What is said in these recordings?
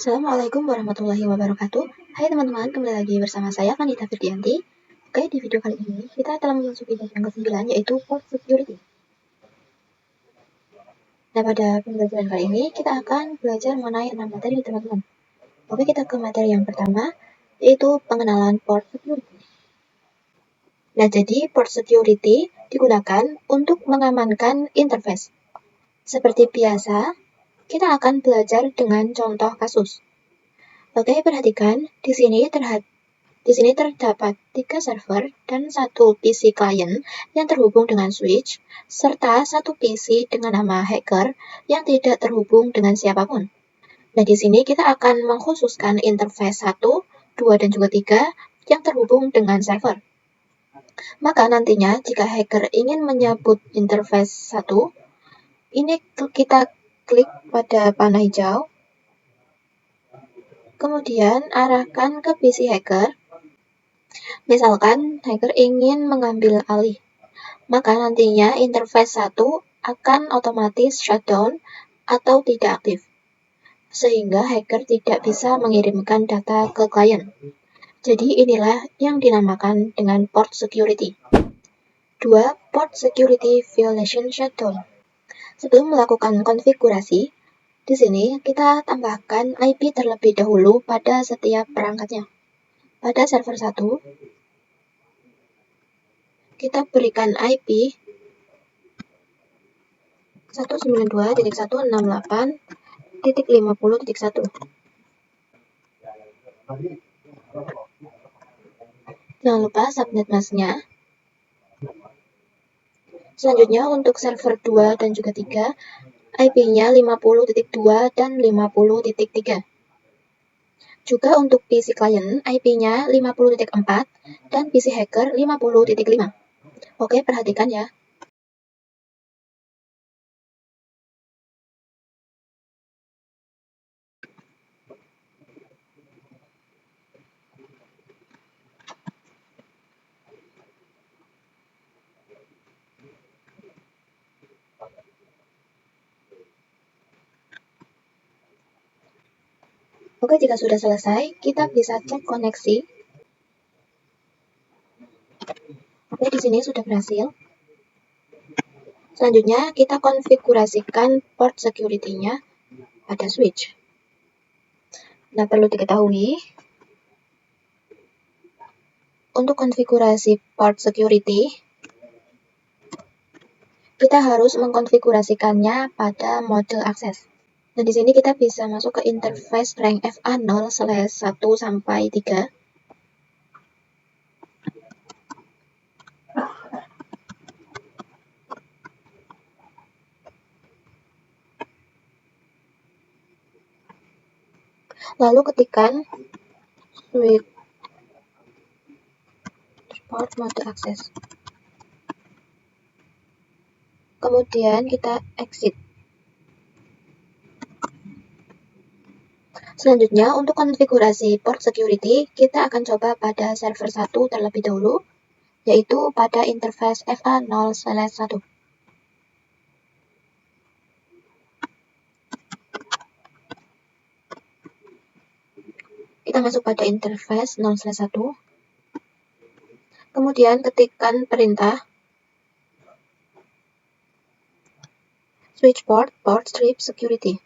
Assalamualaikum warahmatullahi wabarakatuh. Hai teman-teman, kembali lagi bersama saya Vanita Firdianti. Oke, di video kali ini kita telah memasuki bagian ke-9 yaitu port security. Nah, pada pembelajaran kali ini kita akan belajar mengenai 6 materi teman-teman. Oke, kita ke materi yang pertama yaitu pengenalan port security. Nah, jadi port security digunakan untuk mengamankan interface. Seperti biasa, kita akan belajar dengan contoh kasus. Oke, perhatikan di sini terdapat 3 server dan 1 PC client yang terhubung dengan switch, serta 1 PC dengan nama hacker yang tidak terhubung dengan siapapun. Nah, di sini kita akan mengkhususkan interface 1, 2, dan juga 3 yang terhubung dengan server. Maka nantinya jika hacker ingin menyebut interface 1, ini kita klik pada panah hijau, kemudian arahkan ke PC hacker. Misalkan hacker ingin mengambil alih, maka nantinya interface 1 akan otomatis shutdown atau tidak aktif, sehingga hacker tidak bisa mengirimkan data ke klien. Jadi inilah yang dinamakan dengan port security. 2. Port security violation shutdown. Sebelum melakukan konfigurasi, di sini kita tambahkan IP terlebih dahulu pada setiap perangkatnya. Pada server 1, kita berikan IP 192.168.50.1. Jangan lupa subnet masknya. Selanjutnya untuk server 2 dan juga 3, IP-nya 50.2 dan 50.3. Juga untuk PC client, IP-nya 50.4 dan PC hacker 50.5. Oke, perhatikan ya. Oke, jika sudah selesai, kita bisa cek koneksi. Oke, di sini sudah berhasil. Selanjutnya, kita konfigurasikan port security-nya pada switch. Nah, perlu diketahui, untuk konfigurasi port security, kita harus mengkonfigurasikannya pada mode akses. Nah, di sini kita bisa masuk ke interface rank FA0/1 sampai 3. Lalu ketikkan switch port mode akses. Kemudian kita exit. Selanjutnya, untuk konfigurasi port security, kita akan coba pada server 1 terlebih dahulu, yaitu pada interface FA0/1. Kita masuk pada interface 0/1. Kemudian ketikkan perintah switch port strip security.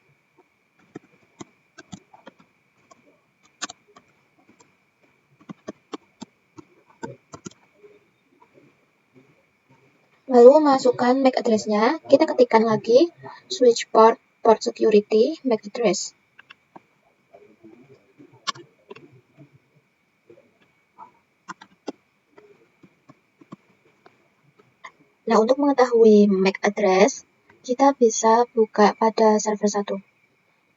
Lalu masukkan MAC address-nya, kita ketikkan lagi switch port security MAC address. Nah, untuk mengetahui MAC address, kita bisa buka pada server 1.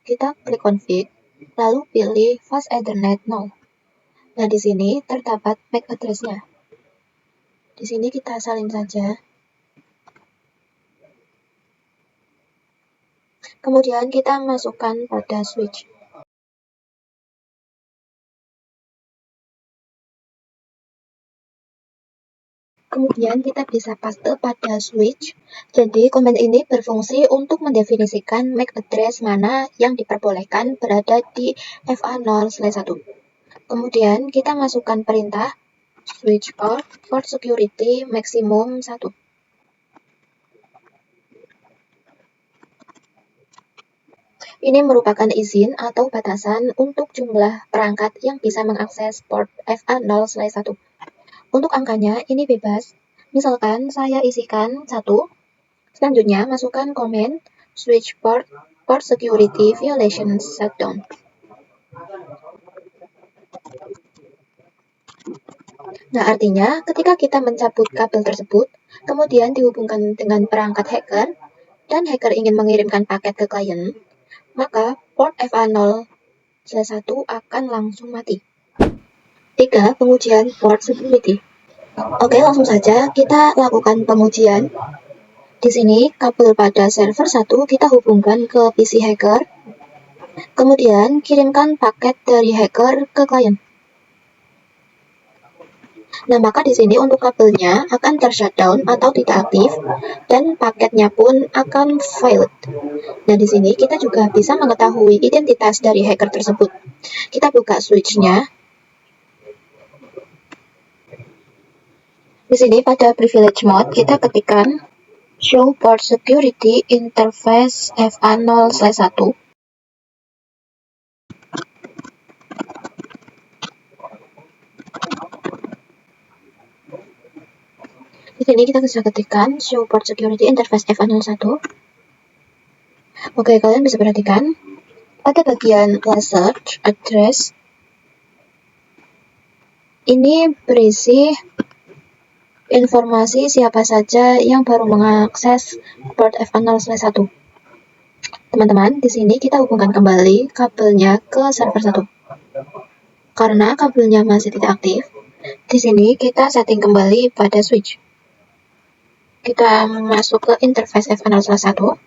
Kita klik config, lalu pilih fast ethernet 0. Nah, di sini terdapat MAC address-nya. Di sini kita salin saja. Kemudian kita masukkan pada switch. Kemudian kita bisa paste pada switch. Jadi command ini berfungsi untuk mendefinisikan MAC address mana yang diperbolehkan berada di FA0/1. Kemudian kita masukkan perintah switch port security maksimum 1. Ini merupakan izin atau batasan untuk jumlah perangkat yang bisa mengakses port FA0/1. Untuk angkanya ini bebas. Misalkan saya isikan 1, selanjutnya masukkan komen switch port security violation shutdown. Nah, artinya ketika kita mencabut kabel tersebut, kemudian dihubungkan dengan perangkat hacker, dan hacker ingin mengirimkan paket ke klien, maka port FA0/1 akan langsung mati. 3. Pengujian port security. Oke, langsung saja kita lakukan pengujian. Di sini, kabel pada server 1 kita hubungkan ke PC hacker, kemudian kirimkan paket dari hacker ke klien. Nah, maka di sini untuk kabelnya akan tershutdown atau tidak aktif, dan paketnya pun akan failed. Nah, di sini kita juga bisa mengetahui identitas dari hacker tersebut. Kita buka switch-nya. Di sini pada privilege mode kita ketikkan show port security interface FA0/1. Di sini kita bisa ketikkan show port security interface FA01. Oke, kalian bisa perhatikan pada bagian search address ini berisi informasi siapa saja yang baru mengakses port FA0/1. Teman-teman, di sini kita hubungkan kembali kabelnya ke server 1. Karena kabelnya masih tidak aktif, di sini kita setting kembali pada switch. Kita masuk ke interface FA0/1.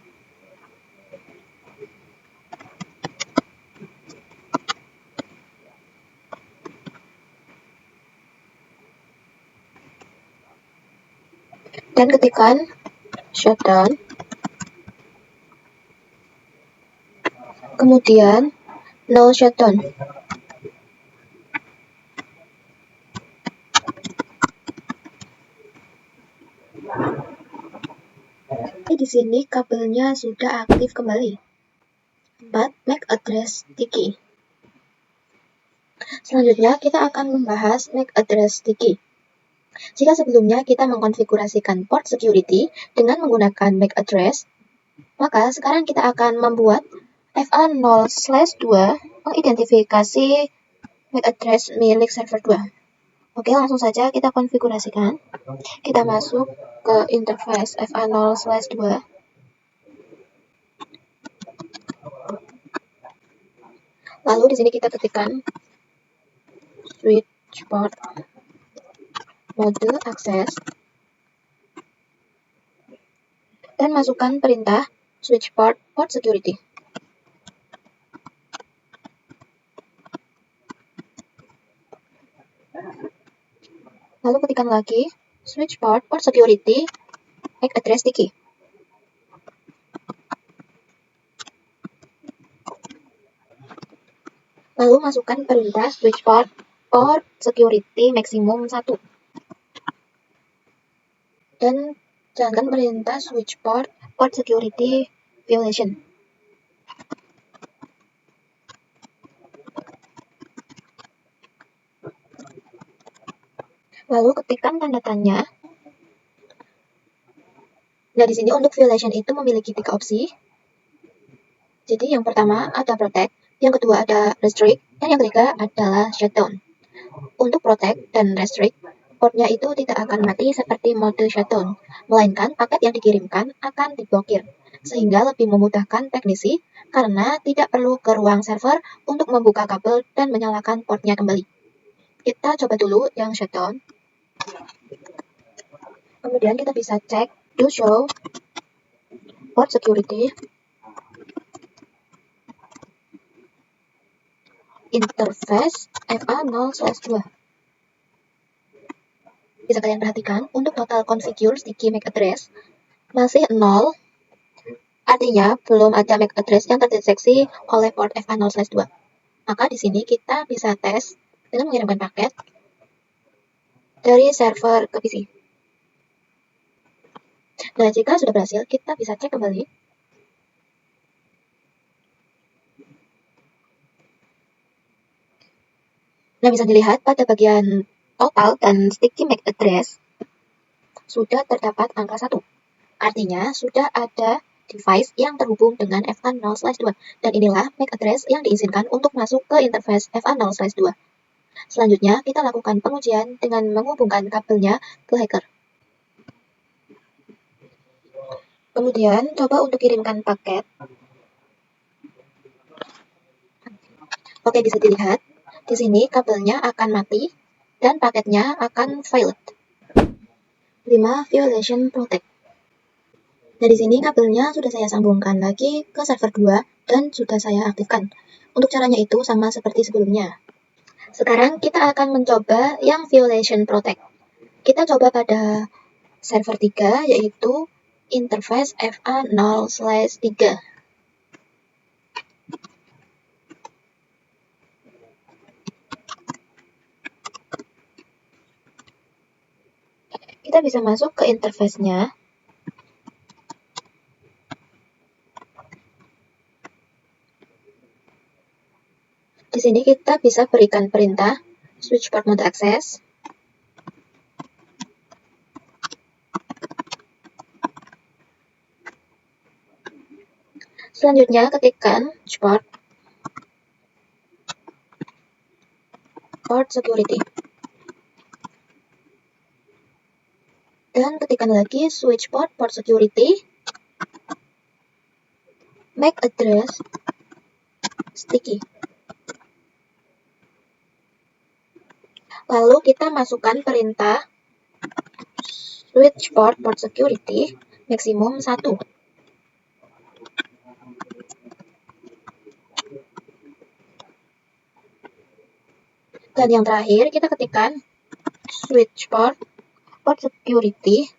Dan ketikkan shutdown. Kemudian no shutdown. Di sini kabelnya sudah aktif kembali. 4. MAC address sticky. Selanjutnya kita akan membahas MAC address sticky. Jika sebelumnya kita mengkonfigurasikan port security dengan menggunakan MAC address, maka sekarang kita akan membuat FA0/2 mengidentifikasi MAC address milik server 2. Oke, langsung saja kita konfigurasikan. Kita masuk ke interface FA0/2. Lalu di sini kita ketikkan switch port mode access dan masukkan perintah switch port security. Lalu ketikkan lagi switch port security MAC address sticky. Lalu masukkan perintah switch port security maksimum 1. Dan jalankan perintah switch port security violation. Lalu ketikkan tanda tanya. Nah, di sini untuk violation itu memiliki 3 opsi. Jadi yang pertama ada protect, yang kedua ada restrict, dan yang ketiga adalah shutdown. Untuk protect dan restrict, portnya itu tidak akan mati seperti mode shutdown, melainkan paket yang dikirimkan akan diblokir, sehingga lebih memudahkan teknisi karena tidak perlu ke ruang server untuk membuka kabel dan menyalakan portnya kembali. Kita coba dulu yang shutdown. Kemudian kita bisa cek do show port security interface FA0/2. Bisa kalian perhatikan, untuk total configure sticky MAC address masih 0, artinya belum ada MAC address yang terdeteksi oleh port FA0/2. Maka di sini kita bisa tes dengan mengirimkan paket dari server ke PC. Nah, jika sudah berhasil, kita bisa cek kembali. Nah, bisa dilihat pada bagian total dan sticky MAC address sudah terdapat angka 1. Artinya, sudah ada device yang terhubung dengan FA0/2. Dan inilah MAC address yang diizinkan untuk masuk ke interface FA0/2. Selanjutnya, kita lakukan pengujian dengan menghubungkan kabelnya ke hacker. Kemudian, coba untuk kirimkan paket. Oke, bisa dilihat. Di sini kabelnya akan mati dan paketnya akan failed. 5. Violation protect. Nah, di sini kabelnya sudah saya sambungkan lagi ke server 2 dan sudah saya aktifkan. Untuk caranya itu sama seperti sebelumnya. Sekarang kita akan mencoba yang violation protect. Kita coba pada server 3, yaitu interface FA0/3. Kita bisa masuk ke interface-nya. Di sini kita bisa berikan perintah switch port mode access. Selanjutnya ketikkan port security. Dan ketikkan lagi switch port security, MAC address sticky. Lalu kita masukkan perintah switch port security maksimum 1. Dan yang terakhir kita ketikkan switch port security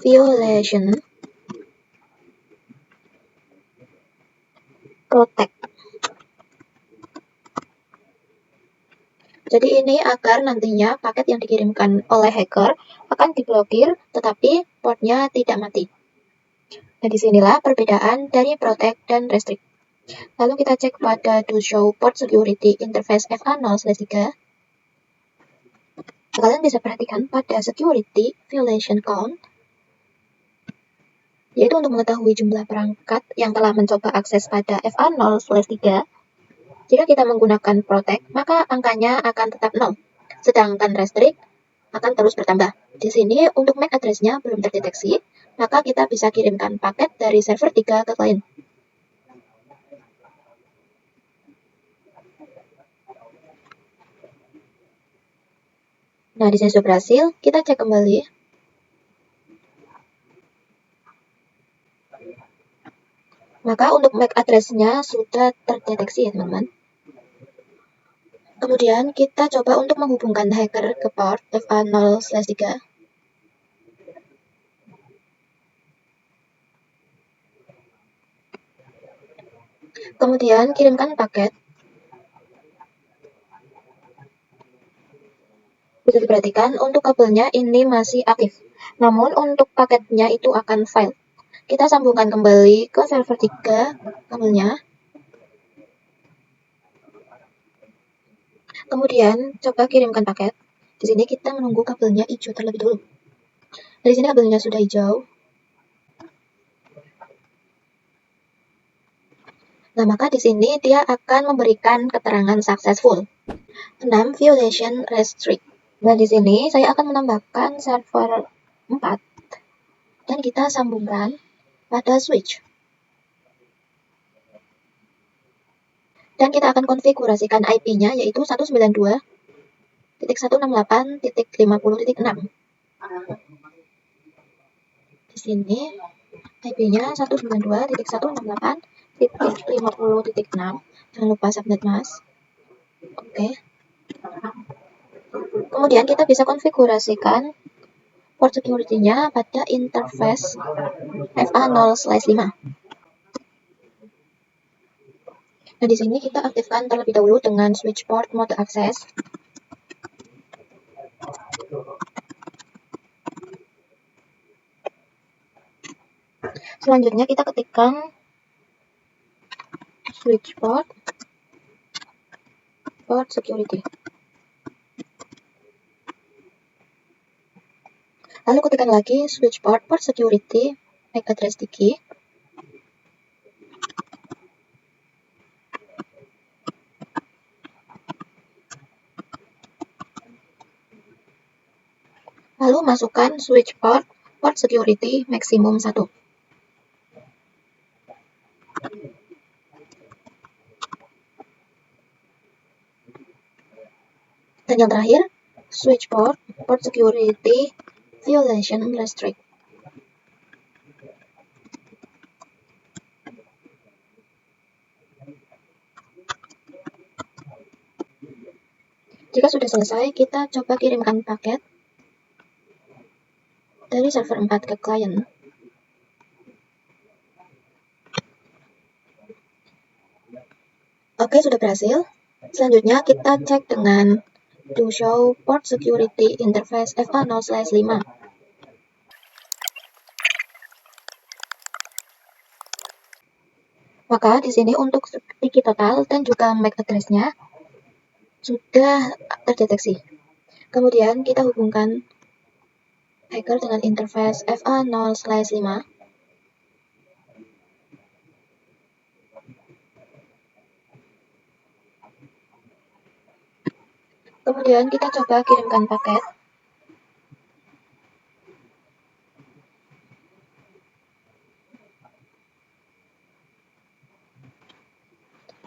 violation protect. Jadi ini agar nantinya paket yang dikirimkan oleh hacker akan diblokir, tetapi portnya tidak mati. Nah, disinilah perbedaan dari protect dan restrict. Lalu kita cek pada do show port security interface FA0/3. Kalian bisa perhatikan pada security violation count, yaitu untuk mengetahui jumlah perangkat yang telah mencoba akses pada FA0/3. Jika kita menggunakan protect, maka angkanya akan tetap 0. Sedangkan restrict akan terus bertambah. Di sini untuk MAC address-nya belum terdeteksi, maka kita bisa kirimkan paket dari server 3 ke klien. Nah, di sini sudah berhasil. Kita cek kembali. Maka untuk MAC address-nya sudah terdeteksi ya teman-teman. Kemudian kita coba untuk menghubungkan hacker ke port FA0/3. Kemudian kirimkan paket. Bisa diperhatikan untuk kabelnya ini masih aktif. Namun untuk paketnya itu akan fail. Kita sambungkan kembali ke server 3 kabelnya. Kemudian coba kirimkan paket. Di sini kita menunggu kabelnya hijau terlebih dulu. Dari sini kabelnya sudah hijau. Nah, maka di sini dia akan memberikan keterangan successful. 6. Violation restrict. Nah, di sini saya akan menambahkan server 4 dan kita sambungkan pada switch. Dan kita akan konfigurasikan IP-nya yaitu 192.168.50.6. Di sini IP-nya 192.168.50.6. 1.50.6. Jangan lupa subnet mas. Oke. Kemudian kita bisa konfigurasikan port security-nya pada interface FA0/5. Nah, di sini kita aktifkan terlebih dahulu dengan switch port mode akses. Selanjutnya kita ketikkan switch port security. Lalu ketikkan lagi switch port security MAC address di key. Lalu masukkan switch port security maksimum 1. Dan yang terakhir, switch port security violation restrict. Jika sudah selesai, kita coba kirimkan paket dari server 4 ke klien. Oke, sudah berhasil. Selanjutnya kita cek dengan do show port security interface FA0/5. Maka di sini untuk sticky total dan juga MAC address-nya sudah terdeteksi. Kemudian kita hubungkan hacker dengan interface FA0/5. Kemudian kita coba kirimkan paket.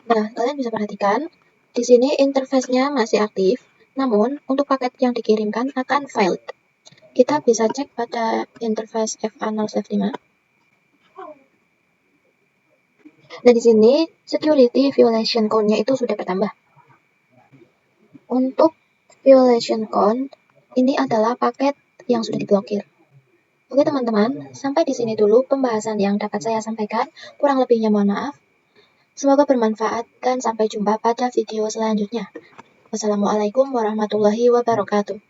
Nah, kalian bisa perhatikan, di sini interface-nya masih aktif, namun untuk paket yang dikirimkan akan failed. Kita bisa cek pada interface FA0/5. Nah, di sini security violation count-nya itu sudah bertambah. Untuk violation count, ini adalah paket yang sudah diblokir. Oke teman-teman, sampai di sini dulu pembahasan yang dapat saya sampaikan. Kurang lebihnya mohon maaf. Semoga bermanfaat dan sampai jumpa pada video selanjutnya. Wassalamualaikum warahmatullahi wabarakatuh.